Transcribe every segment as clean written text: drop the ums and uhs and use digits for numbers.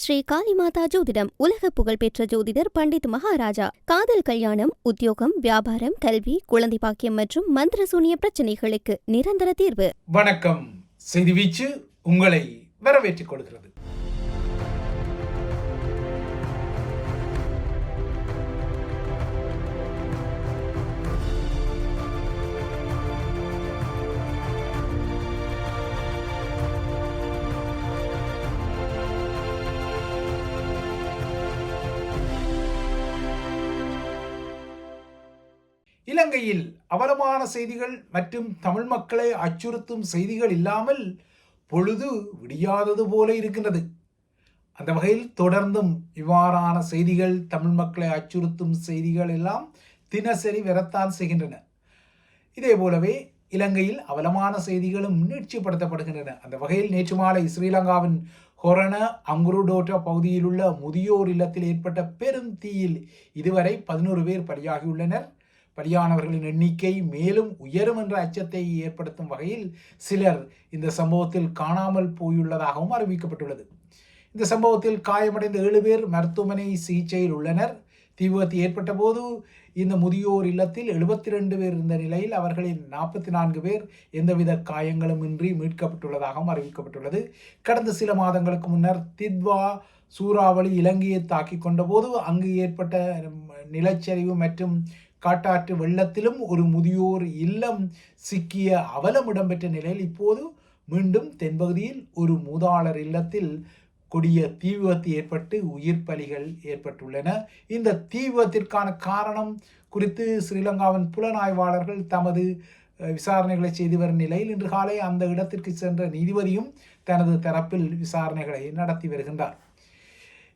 ஸ்ரீ காளிமாதா ஜோதிடம் உலக புகழ்பெற்ற ஜோதிடர் பண்டித் மகாராஜா. காதல், கல்யாணம், உத்தியோகம், வியாபாரம், கல்வி, குழந்தை பாக்கியம் மற்றும் மந்திர சூனிய பிரச்சனைகளுக்கு நிரந்தர தீர்வு. வணக்கம். செய்தி வீச்சு உங்களை வரவேற்றுக் கொள்கிறது. இலங்கையில் அவலமான செய்திகள் மற்றும் தமிழ் மக்களை அச்சுறுத்தும் செய்திகள் இல்லாமல் பொழுது விடியாதது போல இருக்கின்றது. அந்த வகையில் தொடர்ந்தும் இவ்வாறான செய்திகள், தமிழ் மக்களை அச்சுறுத்தும் செய்திகள் எல்லாம் தினசரி வரத்தான் செய்கின்றன. இதே போலவே இலங்கையில் அவலமான செய்திகளும் நீட்சிப்படுத்தப்படுகின்றன. அந்த வகையில் நேற்று மாலை ஸ்ரீலங்காவின் ஹொரண அங்குருடோட்டா பகுதியில் உள்ள முதியோர் இல்லத்தில் ஏற்பட்ட பெரும் தீயில் இதுவரை 11 பேர் பலியாகியுள்ளனர். பலியானவர்களின் எண்ணிக்கை மேலும் உயரும் என்ற அச்சத்தை ஏற்படுத்தும் வகையில் சிலர் இந்த சம்பவத்தில் காணாமல் போயுள்ளதாகவும் அறிவிக்கப்பட்டுள்ளது. இந்த சம்பவத்தில் காயமடைந்த 7 பேர் மருத்துவமனை சிகிச்சையில் உள்ளனர். தீ விபத்து ஏற்பட்ட போது இந்த முதியோர் இல்லத்தில் 72 பேர் இருந்த நிலையில் அவர்களின் 44 பேர் எந்தவித காயங்களும் இன்றி மீட்கப்பட்டுள்ளதாகவும் அறிவிக்கப்பட்டுள்ளது. கடந்த சில மாதங்களுக்கு முன்னர் தித்வா சூறாவளி இலங்கையை தாக்கி கொண்ட போது அங்கு ஏற்பட்ட நிலச்சரிவு மற்றும் காட்டாற்று வெள்ளத்திலும் ஒரு முதியோர் இல்லம் சிக்கிய அவலம் இடம்பெற்ற நிலையில் இப்போது மீண்டும் தென்பகுதியில் ஒரு மூதாளர் இல்லத்தில் கொடிய தீ விபத்து ஏற்பட்டு உயிர் பலிகள் ஏற்பட்டுள்ளன. இந்த தீ விபத்திற்கான காரணம் குறித்து ஸ்ரீலங்காவின் புலனாய்வாளர்கள் தமது விசாரணைகளை செய்து வரும் நிலையில் இன்று காலை அந்த இடத்திற்கு சென்ற நீதிபதியும் தனது தரப்பில் விசாரணைகளை நடத்தி வருகின்றார்.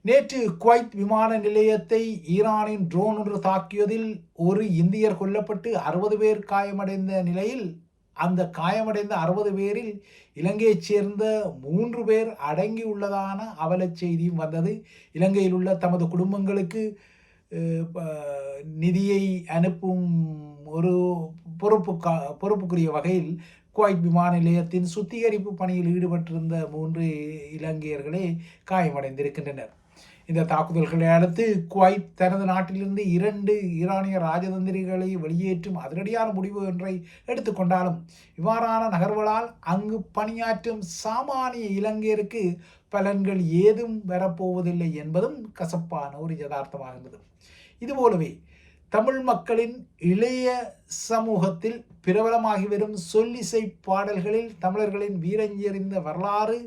நேற்று குவைத் விமான நிலையத்தை ஈரானின் ட்ரோன் ஒன்று தாக்கியதில் ஒரு இந்தியர் கொல்லப்பட்டு 60 பேர் காயமடைந்த நிலையில் அந்த காயமடைந்த 60 பேரில் இலங்கையைச் சேர்ந்த 3 பேர் அடங்கியுள்ளதான அவலச் செய்தியும் வந்தது. இலங்கையில் உள்ள தமது குடும்பங்களுக்கு நிதியை அனுப்பும் ஒரு பொறுப்புக்குரிய வகையில் குவைத் விமான நிலையத்தின் சுத்திகரிப்பு பணியில் ஈடுபட்டிருந்த 3 இலங்கையர்களே காயமடைந்திருக்கின்றனர். இந்த தாக்குதல்களை அடுத்து குவைத் தனது நாட்டிலிருந்து 2 ஈரானிய ராஜதந்திரிகளை வெளியேற்றும் அதிரடியான முடிவு ஒன்றை எடுத்துக்கொண்டாலும் இவ்வாறான நகர்வுகளால் அங்கு பணியாற்றும் சாமானிய இலங்கையருக்கு பலன்கள் ஏதும் வரப்போவதில்லை என்பதும் கசப்பான ஒரு யதார்த்தமாகின்றது. இதுபோலவே தமிழ் மக்களின் இளைய சமூகத்தில் பிரபலமாகி வரும் சொல்லிசை பாடல்களில் தமிழர்களின் வீரஞ்செறிந்த வரலாறு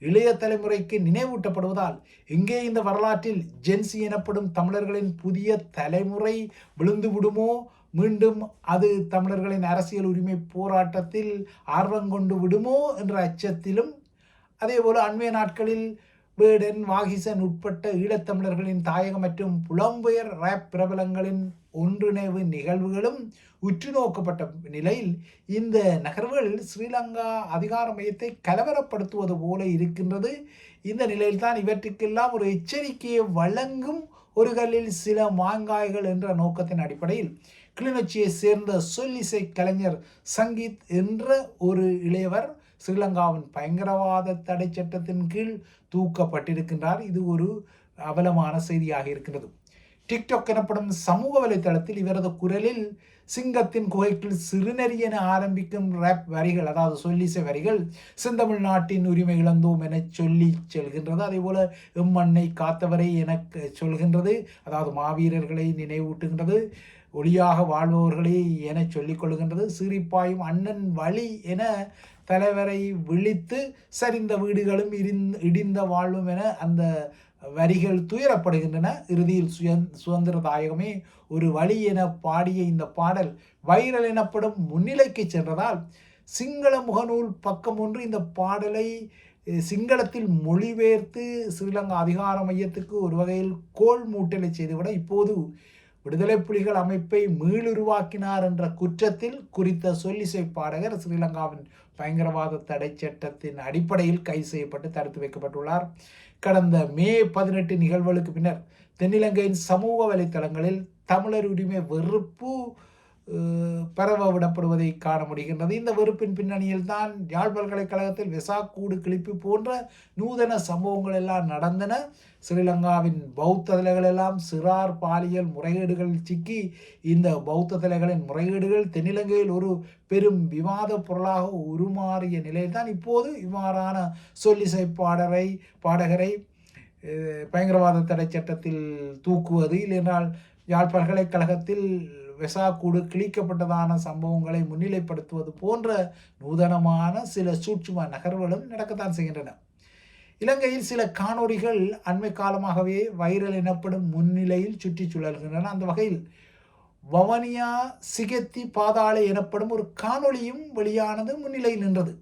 இளைய தலைமுறைக்கு நினைவூட்டப்படுவதால் எங்கே இந்த வரலாற்றில் ஜென்சி எனப்படும் தமிழர்களின் புதிய தலைமுறை விழுந்து விடுமோ, மீண்டும் அது தமிழர்களின் அரசியல் உரிமை போராட்டத்தில் ஆர்வம் கொண்டு விடுமோ என்ற அச்சத்திலும், அதேபோல அண்மைய நாட்களில் வேடன், வாகிசன் உட்பட்ட ஈழத்தமிழர்களின் தாயகம் மற்றும் புலம்பெயர் ரேப் பிரபலங்களின் ஒன்றிணைவு நிகழ்வுகளும் உற்று நோக்கப்பட்ட நிலையில் இந்த நகர்வுகள் ஸ்ரீலங்கா அதிகார மையத்தை கலவரப்படுத்துவது போல இருக்கின்றது. இந்த நிலையில்தான் இவற்றுக்கெல்லாம் ஒரு எச்சரிக்கையை வழங்கும் ஒரு கல்லில் சில மாங்காய்கள் என்ற நோக்கத்தின் அடிப்படையில் கிளிநொச்சியை சேர்ந்த சொல்லிசை கலைஞர் சங்கீத் என்ற ஒரு இளையவர் ஸ்ரீலங்காவின் பயங்கரவாத தடை சட்டத்தின் கீழ் தூக்கப்பட்டிருக்கின்றார். இது ஒரு அவலமான செய்தியாக இருக்கின்றது. டிக்டாக் எனப்படும் சமூக வலைத்தளத்தில் இவரது குரலில் சிங்கத்தின் குகைக்குள் சிறுநெறி என ஆரம்பிக்கும் ரேப் வரிகள், அதாவது சொல்லிசை வரிகள், செந்தமிழ் நாட்டின் உரிமை இழந்தோம் என சொல்லி செல்கின்றது. அதே போல எம்மண்ணை காத்தவரை என சொல்கின்றது, அதாவது மாவீரர்களை நினைவூட்டுகின்றது. ஒளியாக வாழ்பவர்களே என சொல்லிக் கொள்கின்றது. சீரிப்பாயும் அண்ணன் வழி என தலைவரை விழித்து சரிந்த வீடுகளும் இடிந்த வாழ்வும் என அந்த வரிகள் துயரப்படுகின்றன. இறுதியில் சுதந்திர தாயகமே ஒரு வழி என பாடிய இந்த பாடல் வைரல் எனப்படும் முன்னிலைக்கு சென்றதால் சிங்கள முகநூல் பக்கம் ஒன்று இந்த பாடலை சிங்களத்தில் மொழிபெயர்த்து ஸ்ரீலங்கா அதிகார மையத்துக்கு ஒரு வகையில் கோல் மூட்டலை செய்துவிட இப்போது விடுதலை புலிகள் அமைப்பை மீளுருவாக்கினார் என்ற குற்றத்தில் குறித்த சொல்லிசை பாடகர் ஸ்ரீலங்காவின் பயங்கரவாத தடை சட்டத்தின் அடிப்படையில் கைது செய்யப்பட்டு தடுத்து வைக்கப்பட்டுள்ளார். கடந்த மே 18 நிகழ்வுகளுக்கு பின்னர் தென்னிலங்கையின் சமூக வலைத்தளங்களில் தமிழர் உரிமை வெறுப்பு பரவ விடப்படுவதை காண முடிகின்றது. இந்த வெறுப்பின் பின்னணியில் தான் யாழ் பல்கலைக்கழகத்தில் வெசாக்கூடு கிளிப்பு போன்ற நூதன சம்பவங்கள் எல்லாம் நடந்தன. ஸ்ரீலங்காவின் பௌத்த தலைகள் எல்லாம் சிறார் பாலியல் முறைகேடுகளில் சிக்கி இந்த பௌத்த தலைகளின் முறைகேடுகள் தென்னிலங்கையில் ஒரு பெரும் விவாத பொருளாக உருமாறிய நிலையில்தான் இப்போது இவ்வாறான சொல்லிசை பாடகரை பயங்கரவாத தடை சட்டத்தில் தூக்குவது, இல்லையென்றால் யாழ் பல்கலைக்கழகத்தில் வெசாக்கூடு கிழிக்கப்பட்டதான சம்பவங்களை முன்னிலைப்படுத்துவது போன்ற நூதனமான சில சூட்சும நகர்வுகளும் நடக்கத்தான் செய்கின்றன. இலங்கையில் சில காணொளிகள் அண்மை காலமாகவே வைரல் எனப்படும் முன்னிலையில் சுற்றி சுழல்கின்றன. அந்த வகையில் வவனியா சிகத்தி பாதாளை எனப்படும் ஒரு காணொளியும் வெளியானது முன்னிலையில் நின்றது.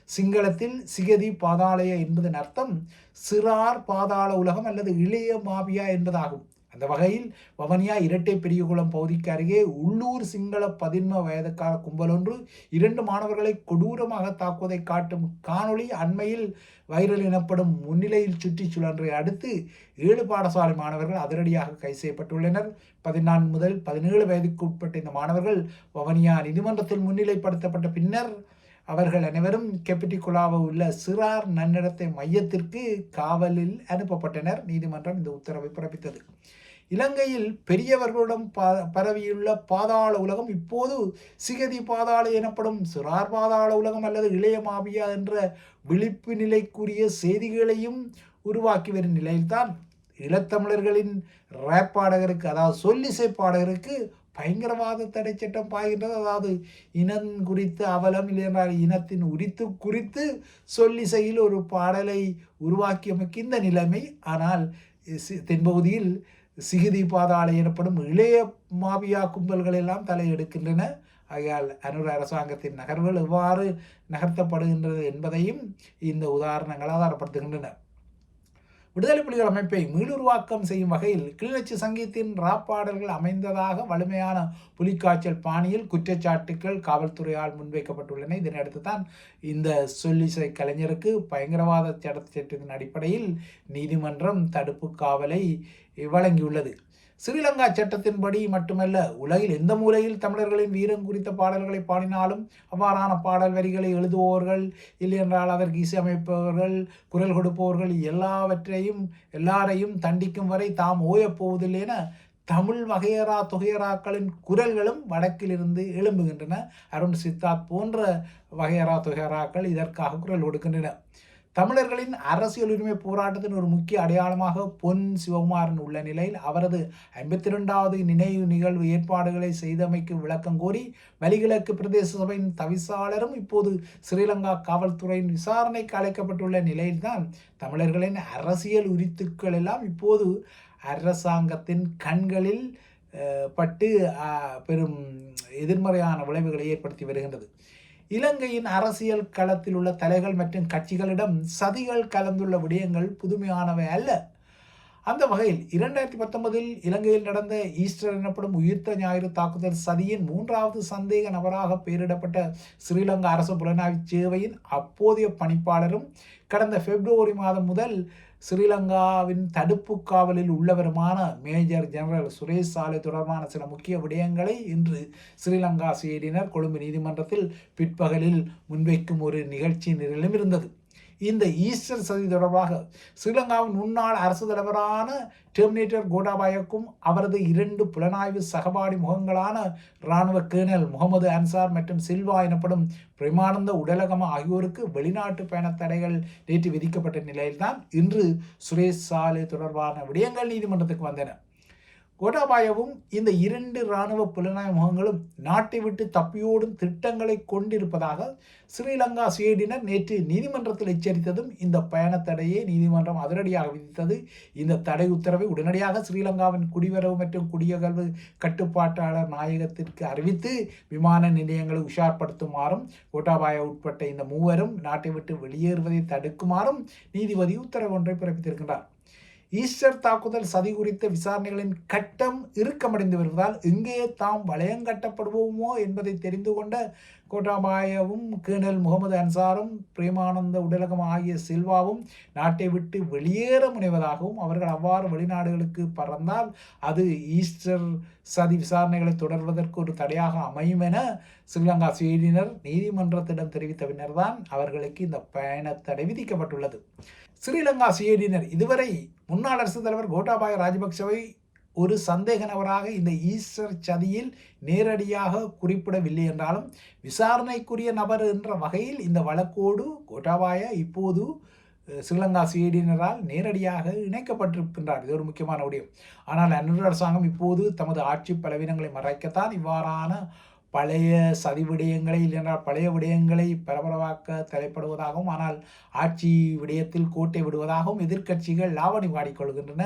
சிங்களத்தில் சிகதி பாதாளய என்பதன் அர்த்தம் சிறார் பாதாள உலகம் அல்லது இளைய மாபியா என்பதாகும். அந்த வகையில் வவனியா இரட்டை பெரியகுளம் பகுதிக்கு அருகே உள்ளூர் சிங்கள 11 வயதுக்கார கும்பல் ஒன்று 2 மாணவர்களை கொடூரமாக தாக்குவதை காட்டும் காணொளி அண்மையில் வைரல் எனப்படும் முன்னிலையில் சுற்றி சுழன்றை அடுத்து 7 பாடசாலை மாணவர்கள் அதிரடியாக கைது செய்யப்பட்டுள்ளனர். 14 முதல் 17 வயதுக்கு உட்பட்ட இந்த மாணவர்கள் வவனியா நீதிமன்றத்தில் முன்னிலைப்படுத்தப்பட்ட பின்னர் அவர்கள் அனைவரும் கெப்பிட்டிகுலாவில் உள்ள சிறார் நன்னடத்தை மையத்திற்கு காவலில் அனுப்பப்பட்டனர். நீதிமன்றம் இந்த உத்தரவை பிறப்பித்தது. இலங்கையில் பெரியவர்களிடம் பரவியுள்ள பாதாள உலகம் இப்போது சிகதி பாதாள எனப்படும் சிறார் பாதாள உலகம் அல்லது இளைய மாபியா என்ற விழிப்பு நிலைக்குரிய செய்திகளையும் உருவாக்கி வரும் நிலையில்தான் ஈழத்தமிழர்களின் ரேப் பாடகருக்கு, அதாவது சொல்லிசை பாடகருக்கு பயங்கரவாத தடை சட்டம் பாய்கின்றது. அதாவது இனம் குறித்து அவலம், இல்லையென்றால் இனத்தின் குறித்து சொல்லிசையில் ஒரு பாடலை உருவாக்கியமைக்கு இந்த நிலைமை. ஆனால் தென்பகுதியில் சிகிதி பாதாளை எனப்படும் இளைய மாபியா கும்பல்கள் எல்லாம் தலையெடுக்கின்றன. ஆகையால் அனுர அரசாங்கத்தின் நகர்வுகள் எவ்வாறு நகர்த்தப்படுகின்றது என்பதையும் இந்த உதாரணங்கள் ஆதாரப்படுத்துகின்றன. விடுதலை புலிகள் அமைப்பை மீளுருவாக்கம் செய்யும் வகையில் கிளிநொச்சி சங்கீத்தின் ராப்பாடல்கள் அமைந்ததாக வலிமையான புலிக்காய்ச்சல் பாணியில் குற்றச்சாட்டுக்கள் காவல்துறையால் முன்வைக்கப்பட்டுள்ளன. இதனையடுத்து தான் இந்த சொல்லிசை கலைஞருக்கு பயங்கரவாத சட்டத்தின் அடிப்படையில் நீதிமன்றம் தடுப்பு காவலை வழங்கியுள்ளது. ஸ்ரீலங்கா சட்டத்தின்படி மட்டுமல்ல, உலகில் எந்த மூலையில் தமிழர்களின் வீரம் குறித்த பாடல்களை பாடினாலும் அவ்வாறான பாடல் வரிகளை எழுதுபவர்கள், இல்லையென்றால் அதற்கு இசையமைப்பவர்கள், குரல் கொடுப்பவர்கள் எல்லாரையும் தண்டிக்கும் வரை தாம் ஓயப்போவதில்லை என தமிழ் வகையறா தொகையறாக்களின் குரல்களும் வடக்கிலிருந்து எழும்புகின்றன. அருண் சித்தார்த் போன்ற வகையறா தொகையறாக்கள் இதற்காக குரல் கொடுக்கின்றன. தமிழர்களின் அரசியல் உரிமை போராட்டத்தின் ஒரு முக்கிய அடையாளமாக பொன் சிவகுமாரன் உள்ள நிலையில் அவரது 52வது நினைவு நிகழ்வு ஏற்பாடுகளை செய்தமைக்கு விளக்கம் கோரி வலிகிழக்கு பிரதேச சபையின் தவிசாளரும் இப்போது ஸ்ரீலங்கா காவல்துறையின் விசாரணைக்கு அழைக்கப்பட்டுள்ள நிலையில்தான் தமிழர்களின் அரசியல் உரித்துக்கள் எல்லாம் இப்போது அரசாங்கத்தின் கண்களில் பட்டு பெரும் எதிர்மறையான விளைவுகளை ஏற்படுத்தி வருகின்றது. இலங்கையின் அரசியல் களத்தில் உள்ள தலைகள் மற்றும் கட்சிகளிடம் சதிகள் கலந்துள்ள விடயங்கள் புதுமையானவை அல்ல. அந்த வகையில் 2019 இலங்கையில் நடந்த ஈஸ்டர் எனப்படும் உயிர்த்த ஞாயிறு தாக்குதல் சதியின் 3வது சந்தேக நபராக பெயரிடப்பட்ட ஸ்ரீலங்கா அரசு புலனாய்வு சேவையின் அப்போதைய பணிப்பாளரும் கடந்த பிப்ரவரி மாதம் முதல் ஸ்ரீலங்காவின் தடுப்பு காவலில் உள்ளவருமான மேஜர் ஜெனரல் சுரேஷ் சாலை தொடர்பான சில முக்கிய விடயங்களை இன்று ஸ்ரீலங்கா சிஐடியினர் கொழும்பு நீதிமன்றத்தில் பிற்பகலில் முன்வைக்கும் ஒரு நிகழ்ச்சி நிரலும் இருந்தது. இந்த ஈஸ்டர் சதி தொடர்பாக ஸ்ரீலங்காவின் முன்னாள் அரசு தலைவரான டெர்மினேட்டர் கோட்டாபாயக்கும் அவரது 2 புலனாய்வு சகபாடி முகங்களான இராணுவ கேர்னல் முகமது அன்சார் மற்றும் சில்வா எனப்படும் பிரமானந்த உடலகம ஆகியோருக்கு வெளிநாட்டு பயண தடைகள் நேற்று விதிக்கப்பட்ட நிலையில்தான் இன்று சுரேஷ் சாலை தொடர்பான விடயங்கள் நீதிமன்றத்துக்கு வந்தன. கோட்டாபாயவும் இந்த 2 இராணுவ புலனாய்வு முகங்களும் நாட்டை விட்டு தப்பியோடும் திட்டங்களை கொண்டிருப்பதாக ஸ்ரீலங்கா சிஐடியினர் நேற்று நீதிமன்றத்தில் எச்சரித்ததும் இந்த பயண தடையை நீதிமன்றம் அதிரடியாக விதித்தது. இந்த தடை உத்தரவை உடனடியாக ஸ்ரீலங்காவின் குடிவரவு மற்றும் குடியகல்வு கட்டுப்பாட்டாளர் நாயகத்திற்கு அறிவித்து விமான நிலையங்களை உஷார்படுத்துமாறும் கோட்டாபாய உட்பட்ட இந்த 3வரும் நாட்டை விட்டு வெளியேறுவதை தடுக்குமாறும் நீதிபதி உத்தரவு ஒன்றை பிறப்பித்திருக்கின்றார். ஈஸ்டர் தாக்குதல் சதி குறித்த விசாரணைகளின் கட்டம் இறுக்கமடைந்து வருவதால் எங்கே தாம் வளையங்கட்டப்படுவோமோ என்பதை தெரிந்து கொண்ட கோட்டாபாயவும் கேர்னல் முகமது அன்சாரும் பிரேமானந்த உடலகம் ஆகிய சில்வாவும் நாட்டை விட்டு வெளியேற முனைவதாகவும் அவர்கள் அவ்வாறு வெளிநாடுகளுக்கு பறந்தால் அது ஈஸ்டர் சதி விசாரணைகளை தொடர்வதற்கு ஒரு தடையாக அமையும் என ஸ்ரீலங்கா சுயேடினர் நீதிமன்றத்திடம் தெரிவித்த பின்னர்தான் அவர்களுக்கு இந்த பயண தடை விதிக்கப்பட்டுள்ளது. ஸ்ரீலங்கா சுயேடினர் இதுவரை முன்னாள் அரசுத் தலைவர் கோட்டாபாய ராஜபக்சவை ஒரு சந்தேக நபராக இந்த ஈஸ்டர் சதியில் நேரடியாக குறிப்பிடவில்லை என்றாலும் விசாரணைக்குரிய நபர் என்ற வகையில் இந்த வழக்கோடு கோட்டாபாய இப்போது ஸ்ரீலங்கா சுயேடினரால் நேரடியாக இணைக்கப்பட்டிருக்கின்றார். இது ஒரு முக்கியமான விடயம். ஆனால் அந்நூறு அரசாங்கம் இப்போது தமது ஆட்சி பலவீனங்களை மறைக்கத்தான் இவ்வாறான பழைய சதி விடயங்களை இல்லைன்றால் பழைய விடயங்களை பரபரவாக்க தலைப்படுவதாகவும் ஆனால் ஆட்சி விடயத்தில் கோட்டை விடுவதாகவும் எதிர்க்கட்சிகள் லாவணி பாடிக்கொள்கின்றன.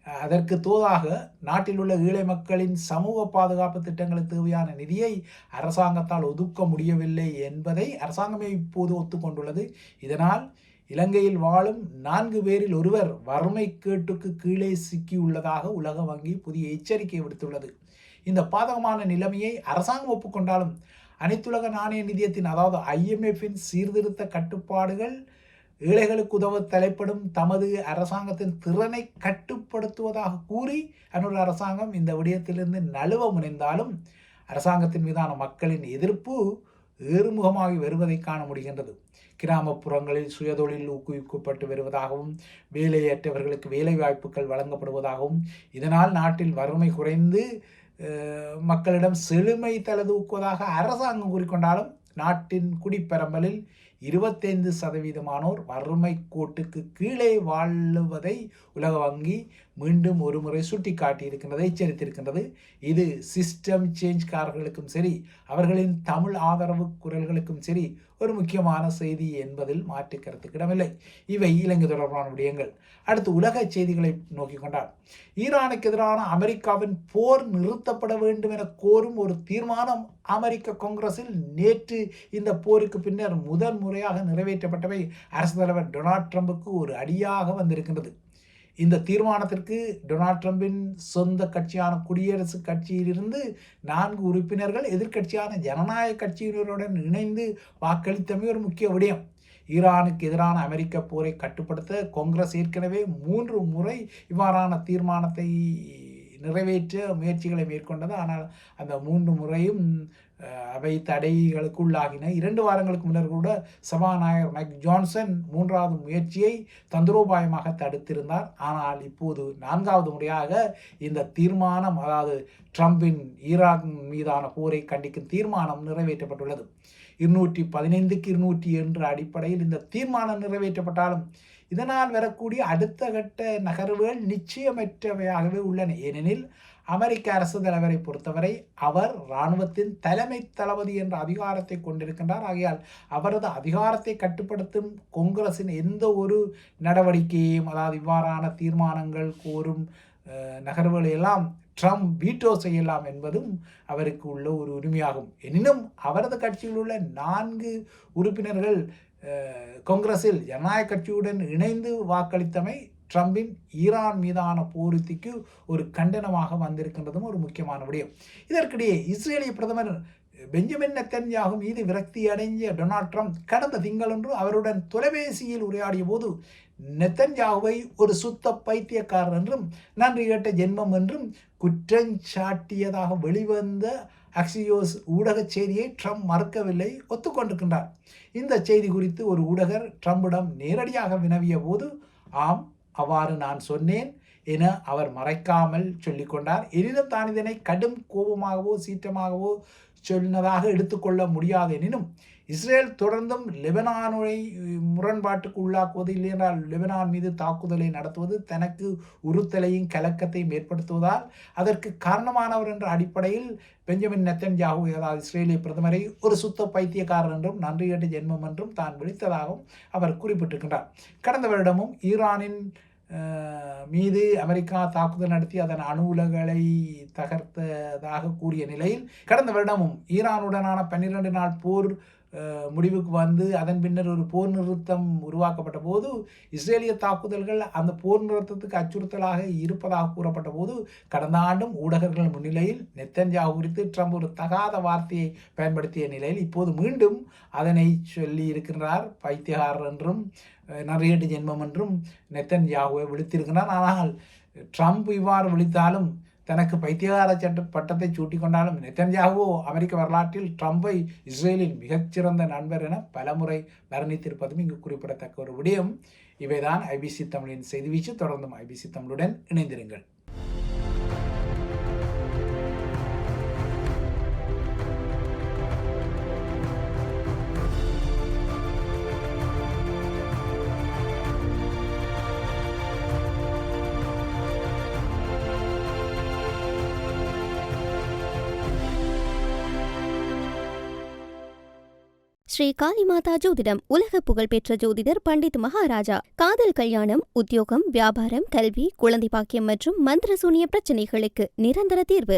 அதற்கு தோதாக நாட்டில் உள்ள ஏழை மக்களின் சமூக பாதுகாப்பு திட்டங்களுக்கு தேவையான நிதியை அரசாங்கத்தால் ஒதுக்க முடியவில்லை என்பதை அரசாங்கமே இப்போது ஒத்துக்கொண்டுள்ளது. இதனால் இலங்கையில் வாழும் 4 பேரில் ஒருவர் வறுமை கேட்டுக்கு கீழே சிக்கியுள்ளதாக உலக வங்கி புதிய எச்சரிக்கை விடுத்துள்ளது. இந்த பாதகமான நிலைமையை அரசாங்கம் ஒப்புக்கொண்டாலும் அனைத்துலக நாணய நிதியத்தின் அதாவது IMFின் சீர்திருத்த கட்டுப்பாடுகள் ஏழைகளுக்கு உதவ தலைப்படும் தமது அரசாங்கத்தின் திறனை கட்டுப்படுத்துவதாக கூறி அன்னொரு அரசாங்கம் இந்த விடயத்திலிருந்து நழுவ முனைந்தாலும் அரசாங்கத்தின் மீதான மக்களின் எதிர்ப்பு ஏறுமுகமாகி வருவதை காண முடிகின்றது. கிராமப்புறங்களில் சுயதொழில் ஊக்குவிக்கப்பட்டு வருவதாகவும் வேலையற்றவர்களுக்கு வேலை வாய்ப்புகள் வழங்கப்படுவதாகவும் இதனால் நாட்டில் வறுமை குறைந்து மக்களிடம் செழுமை தலதூக்குவதாக அரசாங்கம் கூறிக்கொண்டாலும் நாட்டின் குடிப்பெரம்பலில் 25% வறுமை கோட்டுக்கு கீழே வாழுவதை உலக வங்கி மீண்டும் ஒரு முறை சுட்டி காட்டியிருக்கின்றது, எச்சரித்திருக்கின்றது. இது சிஸ்டம் சேஞ்ச்காரர்களுக்கும் சரி அவர்களின் தமிழ் ஆதரவு குரல்களுக்கும் சரி ஒரு முக்கியமான செய்தி என்பதில் மாற்று கருத்துக்கிடமில்லை. இவை இலங்கை தொடர்பான விடயங்கள். அடுத்து உலக செய்திகளை நோக்கி கொண்டால் ஈரானுக்கு எதிரான அமெரிக்காவின் போர் நிறுத்தப்பட வேண்டும் என கோரும் ஒரு தீர்மானம் அமெரிக்க காங்கிரஸில் நேற்று இந்த போருக்கு பின்னர் முதன் முறையாக நிறைவேற்றப்பட்டவை அரசு தலைவர் டொனால்ட் ட்ரம்புக்கு ஒரு அடியாக வந்திருக்கின்றது. இந்த தீர்மானத்திற்கு டொனால்ட் ட்ரம்பின் சொந்த கட்சியான குடியரசுக் கட்சியிலிருந்து 4 உறுப்பினர்கள் எதிர்க்கட்சியான ஜனநாயக கட்சியினருடன் இணைந்து வாக்களித்தமை ஒரு முக்கிய விடயம். ஈரானுக்கு எதிரான அமெரிக்க போரை கட்டுப்படுத்த காங்கிரஸ் ஏற்கனவே 3 முறை இவ்வாறான தீர்மானத்தை நிறைவேற்ற முயற்சிகளை மேற்கொண்டது. ஆனால் அந்த 3 முறையும் அவை தடைகளுக்கு உள்ளாகின. 2 வாரங்களுக்கு முன்னர் கூட சபாநாயகர் மைக் ஜான்சன் 3வது முயற்சியை தந்திரோபாயமாக தடுத்திருந்தார். ஆனால் இப்போது 4வது முறையாக இந்த தீர்மானம் அதாவது ட்ரம்பின் ஈரான் மீதான போரை கண்டிக்கும் தீர்மானம் நிறைவேற்றப்பட்டுள்ளது. 215க்கு 200 என்ற அடிப்படையில் இந்த தீர்மானம் நிறைவேற்றப்பட்டாலும் இதனால் வரக்கூடிய அடுத்த கட்ட நகர்வுகள் நிச்சயமற்றவையாகவே உள்ளன. ஏனெனில் அமெரிக்க அரசு தலைவரை பொறுத்தவரை அவர் இராணுவத்தின் தலைமை தளபதி என்ற அதிகாரத்தை கொண்டிருக்கின்றார். ஆகையால் அவரது அதிகாரத்தை கட்டுப்படுத்தும் காங்கிரஸின் எந்த ஒரு நடவடிக்கையையும் அதாவது இவ்வாறான தீர்மானங்கள் கோரும் நகர்வுகளை எல்லாம் ட்ரம்ப் வீட்டோ செய்யலாம் என்பதும் அவருக்கு உள்ள ஒரு உரிமையாகும். எனினும் அவரது கட்சியில் உள்ள 4 உறுப்பினர்கள் காங்கிரஸில் ஜனநாயக கட்சியுடன் இணைந்து வாக்களித்தமை ட்ரம்பின் ஈரான் மீதான போருத்திக்கு ஒரு கண்டனமாக வந்திருக்கின்றதும் ஒரு முக்கியமான விடயம். இதற்கிடையே இஸ்ரேலிய பிரதமர் பெஞ்சமின் நெத்தன்யாகு மீது விரக்தி அடைஞ்ச டொனால்ட் ட்ரம்ப் கடந்த திங்களன்று அவருடன் தொலைபேசியில் உரையாடிய போது நெத்தன்யாகுவை ஒரு சுத்த பைத்தியக்காரர் என்றும் நன்றி கேட்ட ஜென்மம் என்றும் குற்றஞ்சாட்டியதாக வெளிவந்த அக்சியோஸ் ஊடக செய்தியை ட்ரம்ப் மறுக்கவில்லை, ஒத்துக்கொண்டிருக்கின்றார். இந்த செய்தி குறித்து ஒரு ஊடகர் ட்ரம்பிடம் நேரடியாக வினவிய போது ஆம் அவ்வாறு நான் சொன்னேன் என அவர் மறைக்காமல் சொல்லிக்கொண்டார். எனினும் தான் இதனை கடும் கோபமாகவோ சீற்றமாகவோ சொன்னதாக எடுத்துக்கொள்ள முடியாது. எனினும் இஸ்ரேல் தொடர்ந்தும் லெபனானை முரண்பாட்டுக்கு உள்ளாக்குவது இல்லையென்றால் லெபனான் மீது தாக்குதலை நடத்துவது தனக்கு உறுத்தலையும் கலக்கத்தையும் ஏற்படுத்துவதால் அதற்கு காரணமானவர் என்ற அடிப்படையில் பெஞ்சமின் நெத்தன்யாகு அதாவது இஸ்ரேலிய பிரதமரை ஒரு சுத்த பைத்தியக்காரர் என்றும் நன்றி கேட்ட ஜென்மம் என்றும் தான் விழித்ததாகவும் அவர் குறிப்பிட்டிருக்கின்றார். கடந்த வருடமும் ஈரானின் மீது அமெரிக்கா தாக்குதல் நடத்தி அதன் அணு உலைகளை தகர்த்ததாக கூறிய நிலையில் கடந்த வருடமும் ஈரானுடனான 12 நாள் போர் முடிவுக்கு வந்து அதன் பின்னர் ஒரு போர் நிறுத்தம் உருவாக்கப்பட்ட போது இஸ்ரேலிய தாக்குதல்கள் அந்த போர் நிறுத்தத்துக்கு அச்சுறுத்தலாக இருப்பதாக கூறப்பட்ட போது கடந்த ஆண்டும் ஊடகர்கள் முன்னிலையில் நெத்தன்யாகு குறித்து ட்ரம்ப் ஒரு தகாத வார்த்தையை பயன்படுத்திய நிலையில் இப்போது மீண்டும் அதனை சொல்லி இருக்கின்றார். பைத்தியகாரர் என்றும் நரியட்டு ஜென்மம் என்றும் நெத்தன்யாகுவை விழித்திருக்கிறார். ஆனால் ட்ரம்ப் இவ்வாறு விழித்தாலும் தனக்கு பைத்தியகார பட்டத்தை சூட்டி கொண்டாலும் நெத்தன்யாகு அமெரிக்க வரலாற்றில் ட்ரம்பை இஸ்ரேலின் மிகச்சிறந்த நண்பர் என பலமுறை வர்ணித்திருப்பதும் இங்கு குறிப்பிடத்தக்க ஒரு விடயம். இவைதான் ஐபிசி தமிழின் செய்தி வீச்சு. தொடர்ந்தும் ஐபிசி தமிழுடன் இணைந்திருங்கள். ஸ்ரீ காளிமாதா ஜோதிடம் உலக புகழ்பெற்ற ஜோதிடர் பண்டித் மகாராஜா. காதல், கல்யாணம், உத்தியோகம், வியாபாரம், கல்வி, குழந்தை பாக்கியம் மற்றும் மந்திர சூனிய பிரச்சனைகளுக்கு நிரந்தர தீர்வு.